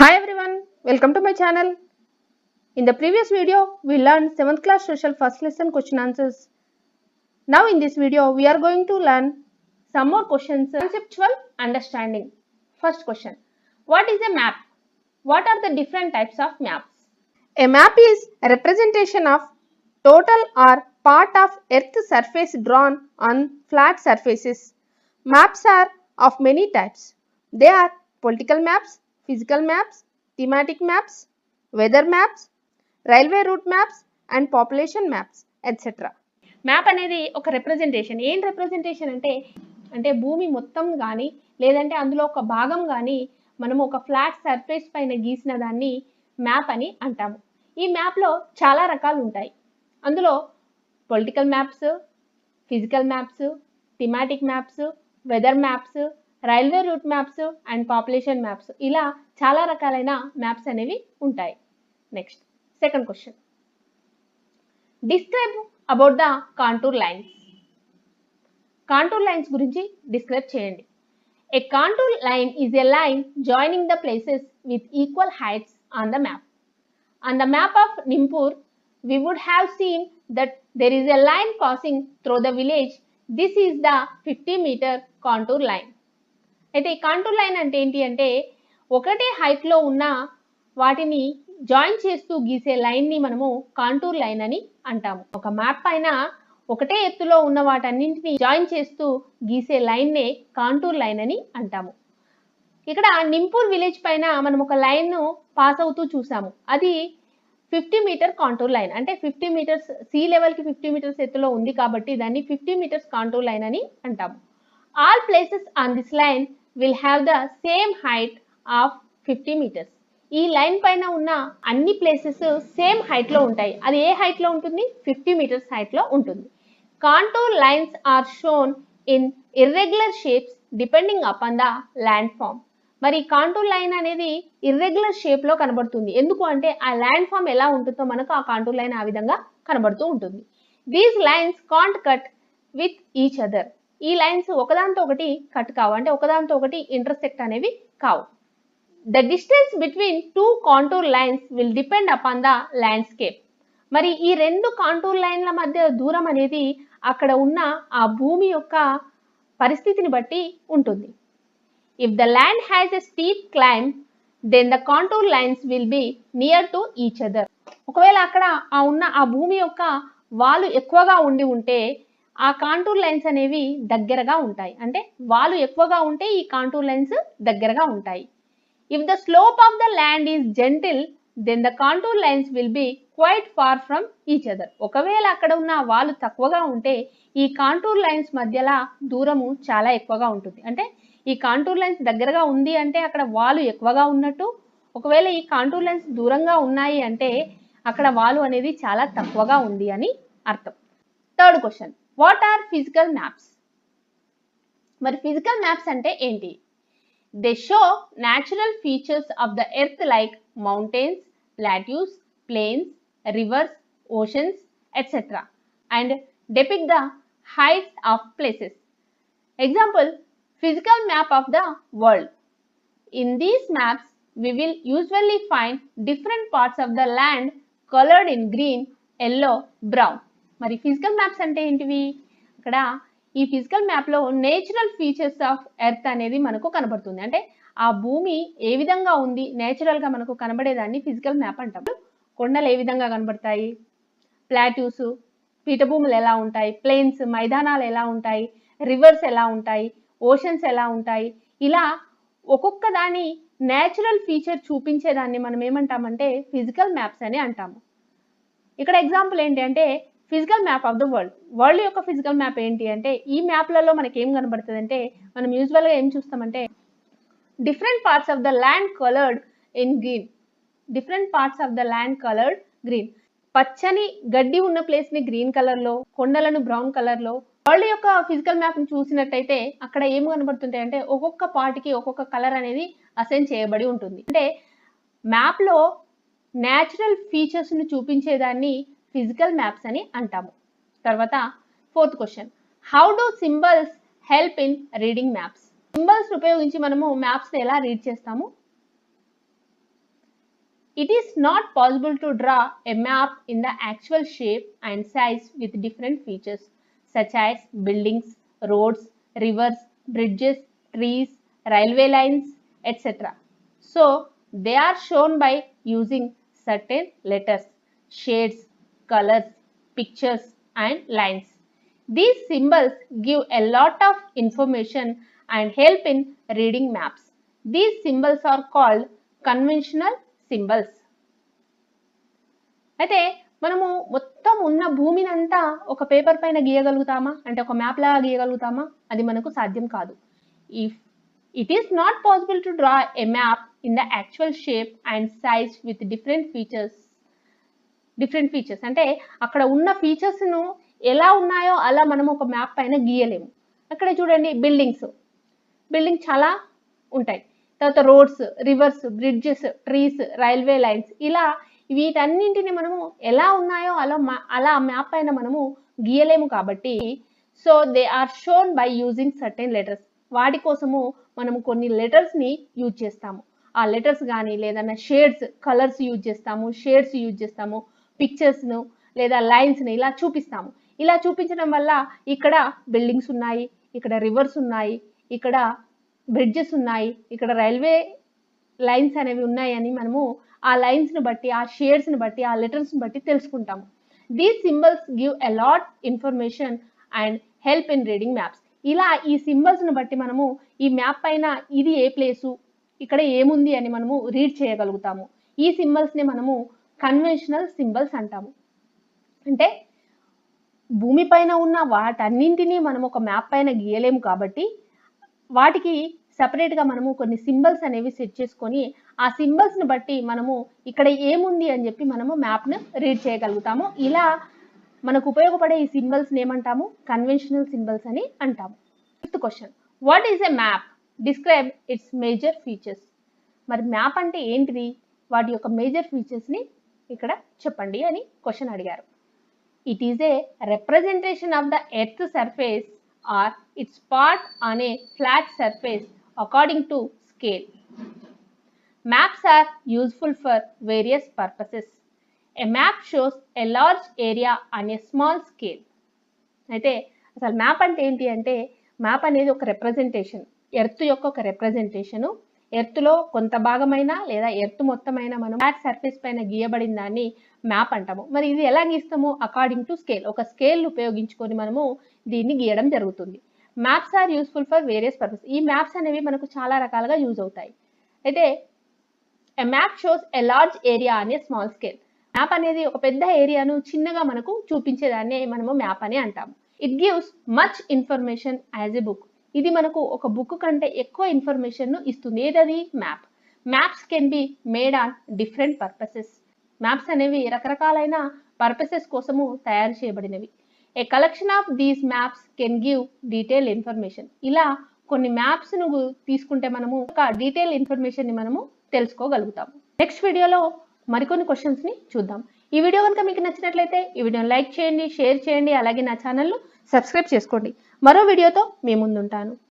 Hi everyone, welcome to my channel. In the previous video, we learned 7th class social first lesson question answers. Now in this video, we are going to learn some more questions. Conceptual understanding. First question. What is a map? What are the different types of maps? A map is a representation of total or part of Earth's surface drawn on flat surfaces. Maps are of many types. They are political maps, physical maps, thematic maps, weather maps, railway route maps and population maps, etc. Map అనేది ఒక representation. ఏం representation అంటే భూమి మొత్తం కానీ లేదంటే అందులో ఒక భాగం కానీ మనము ఒక ఫ్లాట్ సర్ఫేస్ పైన గీసిన దాన్ని మ్యాప్ అని అంటాము. ఈ మ్యాప్లో చాలా రకాలు ఉంటాయి. అందులో political maps, physical maps, thematic maps, weather maps, railway route maps and population maps, ఇలా చాలా రకాలైన మ్యాప్స్ అనేవి ఉంటాయి. Next second question. Describe about the contour lines. Contour lines గురించి డిస్క్రైబ్ చేయండి. A contour line is a line joining the places with equal heights on the map. On the map of Nimpur, we would have seen that there is a line passing through the village. This is the 50-meter contour line. అయితే ఈ contour line అంటే ఏంటి అంటే ఒకటే హైట్లో ఉన్న వాటిని join చేస్తూ గీసే లైన్ని మనము కాంటూర్ లైన్ అని అంటాము. ఒక మ్యాప్ పైన ఒకటే ఎత్తులో ఉన్న వాటన్నింటినీ జాయిన్ చేస్తూ గీసే లైన్నే కాంటూర్ లైన్ అని అంటాము. ఇక్కడ నింపూర్ విలేజ్ పైన మనం ఒక లైన్ను పాస్ అవుతూ చూసాము. అది 50 మీటర్ కాంటూర్ లైన్. అంటే 50 మీటర్స్ సీ లెవెల్కి 50 మీటర్స్ ఎత్తులో ఉంది కాబట్టి దాన్ని 50 మీటర్స్ కాంటూర్ లైన్ అని అంటాము. All places on this line will have the same height of 50 meters. ఈ లైన్ పైన ఉన్న అన్ని ప్లేసెస్ సేమ్ హైట్లో ఉంటాయి. అది ఏ హైట్లో ఉంటుంది? 50 మీటర్స్ హైట్లో ఉంటుంది. Contour lines are shown in irregular shapes depending upon the landform. మరి కాంటూర్ లైన్ అనేది ఇర్రెగ్యులర్ షేప్లో కనబడుతుంది. ఎందుకు అంటే ఆ ల్యాండ్ ఫామ్ ఎలా ఉంటుందో మనకు ఆ కాంటూర్ లైన్ ఆ విధంగా కనబడుతూ ఉంటుంది. These lines can't cut with each other. ఈ లైన్స్ ఒకదాంతో ఒకటి కట్ కావు, అంటే ఒకదాంతో ఒకటి ఇంటర్సెక్ట్ అనేవి కావు. The distance between two contour lines will depend upon the landscape. మరి ఈ రెండు కాంటూర్ లైన్ల మధ్య దూరం అనేది అక్కడ ఉన్న ఆ భూమి యొక్క పరిస్థితిని బట్టి ఉంటుంది. If the land has a steep climb then the contour lines will be near to each other. ఒకవేళ అక్కడ ఉన్న ఆ భూమి యొక్క వాలు ఎక్కువగా ఉంటే ఆ కాంటూర్ లైన్స్ అనేవి దగ్గరగా ఉంటాయి. అంటే వాలు ఎక్కువగా ఉంటే ఈ కాంటూర్ లైన్స్ దగ్గరగా ఉంటాయి. If the slope of the land is gentle then the contour lines will be quite far from each other. ఒకవేళ అక్కడ ఉన్న వాలు తక్కువగా ఉంటే ఈ కాంటూర్ లైన్స్ మధ్యలో దూరము చాలా ఎక్కువగా ఉంటుంది. అంటే ఈ కాంటూర్ లైన్స్ దగ్గరగా ఉంది అంటే అక్కడ వాలు ఎక్కువగా ఉన్నట్టు, ఒకవేళ ఈ కాంటూర్ లైన్స్ దూరంగా ఉన్నాయి అంటే అక్కడ వాలు అనేది చాలా తక్కువగా ఉంది అని అర్థం. Third question. What are physical maps? మరి ఫిజికల్ మ్యాప్స్ అంటే ఏంటి? They show natural features of the earth like mountains, plateaus, plains, rivers, oceans, etc. and depict the heights of places. Example, physical map of the world. In these maps, we will usually find different parts of the land colored in green, yellow, brown. మరి physical maps అంటే ఏంటివి? ఇక్కడ ఈ physical మ్యాప్లో natural features of earth అనేది మనకు కనబడుతుంది. అంటే ఆ భూమి ఏ విధంగా ఉంది నేచురల్గా మనకు కనబడేదాన్ని ఫిజికల్ మ్యాప్ అంటాం. కొండలు ఏ విధంగా కనబడతాయి, ప్లాట్యూస్ పీఠభూములు ఎలా ఉంటాయి, ప్లెయిన్స్ మైదానాలు ఎలా ఉంటాయి, రివర్స్ ఎలా ఉంటాయి, ఓషన్స్ ఎలా ఉంటాయి, ఇలా ఒక్కొక్క దాని నేచురల్ ఫీచర్ చూపించేదాన్ని మనం ఏమంటామంటే ఫిజికల్ మ్యాప్స్ అని అంటాము. ఇక్కడ ఎగ్జాంపుల్ ఏంటి అంటే physical map of the world. World యొక్క ఫిజికల్ మ్యాప్ ఏంటి అంటే ఈ మ్యాప్లలో మనకి ఏం కనబడుతుంది అంటే మనం యూజువల్గా ఏం చూస్తామంటే different parts of the land coloured in green. Different parts of the land coloured green. పచ్చని గడ్డి ఉన్న ప్లేస్ని గ్రీన్ కలర్లో, కొండలను బ్రౌన్ కలర్లో. వరల్డ్ యొక్క ఫిజికల్ మ్యాప్ని చూసినట్టయితే అక్కడ ఏం కనబడుతుంటాయి అంటే ఒక్కొక్క పార్ట్కి ఒక్కొక్క కలర్ అనేది అసైన్ చేయబడి ఉంటుంది. అంటే మ్యాప్లో న్యాచురల్ ఫీచర్స్ని చూపించేదాన్ని ఫిజికల్ మ్యాప్స్ అని అంటాము. తర్వాత fourth question. How do symbols help in reading maps? Symbols ఉపయోగించి మనము మ్యాప్స్ని ఎలా రీడ్ చేస్తాము? It is not possible to draw a map in the actual shape and size with different features such as buildings, roads, rivers, bridges, trees, railway lines, etc. So, they are shown by using certain letters, shades, colors, pictures, and lines. These symbols give a lot of information and help in reading maps. These symbols are called conventional symbols. అయితే మనము మొత్తం ఉన్న భూమిని అంతా ఒక paper పైన గీయగలుగుతామా అంటే ఒక మ్యాప్ లాగా గీయగలుగుతామా? అది మనకు సాధ్యం కాదు. If it is not possible to draw a map in the actual shape and size with different features అంటే అక్కడ ఉన్న ఫీచర్స్ను ఎలా ఉన్నాయో అలా మనం ఒక మ్యాప్ పైన గీయలేము. అక్కడ చూడండి బిల్డింగ్ చాలా ఉంటాయి. తర్వాత roads, reverse, bridges, trees, railway lines ఇలా వీటన్నింటిని మనము ఎలా ఉన్నాయో అలా మ్యాప్ పైన మనము గీయలేము కాబట్టి so they are shown by using certain letters. వాటి కోసము మనము కొన్ని లెటర్స్ని యూజ్ చేస్తాము. ఆ లెటర్స్ కానీ లేదన్నా కలర్స్ యూజ్ చేస్తాము, పిక్చర్స్ను లేదా లైన్స్ని ఇలా చూపిస్తాము. ఇలా చూపించడం వల్ల ఇక్కడ బిల్డింగ్స్ ఉన్నాయి, ఇక్కడ రివర్స్ ఉన్నాయి, ఇక్కడ బ్రిడ్జెస్ ఉన్నాయి, ఇక్కడ రైల్వే లైన్స్ అనేవి ఉన్నాయని మనము ఆ లైన్స్ని బట్టి, ఆ షేడ్స్ని బట్టి, ఆ లెటర్స్ని బట్టి తెలుసుకుంటాము. These symbols give a lot information and help in reading maps. ఇలా ఈ సింబల్స్ని బట్టి మనము ఈ మ్యాప్ పైన ఇది ఏ ప్లేసు, ఇక్కడ ఏముంది అని మనము రీడ్ చేయగలుగుతాము. ఈ సింబల్స్ని మనము కన్వెన్షనల్ సింబల్స్ అంటాము. అంటే భూమిపైన ఉన్న వాటన్నింటినీ మనం ఒక మ్యాప్ పైన గీయలేము కాబట్టి వాటికి సపరేట్గా మనము కొన్ని సింబల్స్ అనేవి సెట్ చేసుకొని ఆ సింబల్స్ని బట్టి మనము ఇక్కడ ఏముంది అని చెప్పి మనము మ్యాప్ను రీడ్ చేయగలుగుతాము. ఇలా మనకు ఉపయోగపడే ఈ సింబల్స్ని ఏమంటాము? కన్వెన్షనల్ సింబల్స్ అని అంటాము. Fifth question, what is a map? Describe it's major features. మరి మ్యాప్ అంటే ఏంటిది? వాటి యొక్క మేజర్ ఫీచర్స్ని ఇక్కడ చెప్పండి అని క్వశ్చన్ అడిగారు. It is a representation of the earth surface or its part on a flat surface according to scale. Maps are useful for various purposes. A map shows a large area on a small scale. అయితే అసలు map అంటే ఏంటి అంటే map అనేది ఒక representation, earth యొక్క ఒక representation. ఎర్త్లో కొంత భాగమైనా లేదా ఎర్త్ మొత్తమైనా మనం ఫ్లాట్ సర్ఫేస్ పైన గీయబడిన దాన్ని మ్యాప్ అంటాము. మరి ఇది ఎలా గీస్తాము? అకార్డింగ్ టు స్కేల్, ఒక స్కేల్ ఉపయోగించుకొని మనము దీన్ని గీయడం జరుగుతుంది. Maps are useful for various purpose. ఈ మ్యాప్స్ అనేవి మనకు చాలా రకాలుగా యూజ్ అవుతాయి. అయితే a map shows a large area అనే స్మాల్ స్కేల్. మ్యాప్ అనేది ఒక పెద్ద ఏరియాను చిన్నగా మనకు చూపించేదాన్ని మనము మ్యాప్ అని అంటాము. It gives much information as a book. ఇది మనకు ఒక బుక్ కంటే ఎక్కువ ఇన్ఫర్మేషన్ను ఇస్తుంది. ఏదది? Map. Maps can be made on different purposes. Maps అనేవి రకరకాలైన పర్పసెస్ కోసము తయారు చేయబడినవి. A collection of these maps can give detail information. ఇలా కొన్ని మ్యాప్స్ను తీసుకుంటే మనము ఒక డీటెయిల్ ఇన్ఫర్మేషన్ని మనము తెలుసుకోగలుగుతాము. నెక్స్ట్ వీడియోలో మరికొన్ని క్వశ్చన్స్ని చూద్దాం. ఈ వీడియో కనుక మీకు నచ్చినట్లయితే ఈ వీడియోని లైక్ చేయండి, షేర్ చేయండి, అలాగే నా ఛానల్ను సబ్స్క్రైబ్ చేసుకోండి. మరో వీడియోతో మీ ముందుంటాను.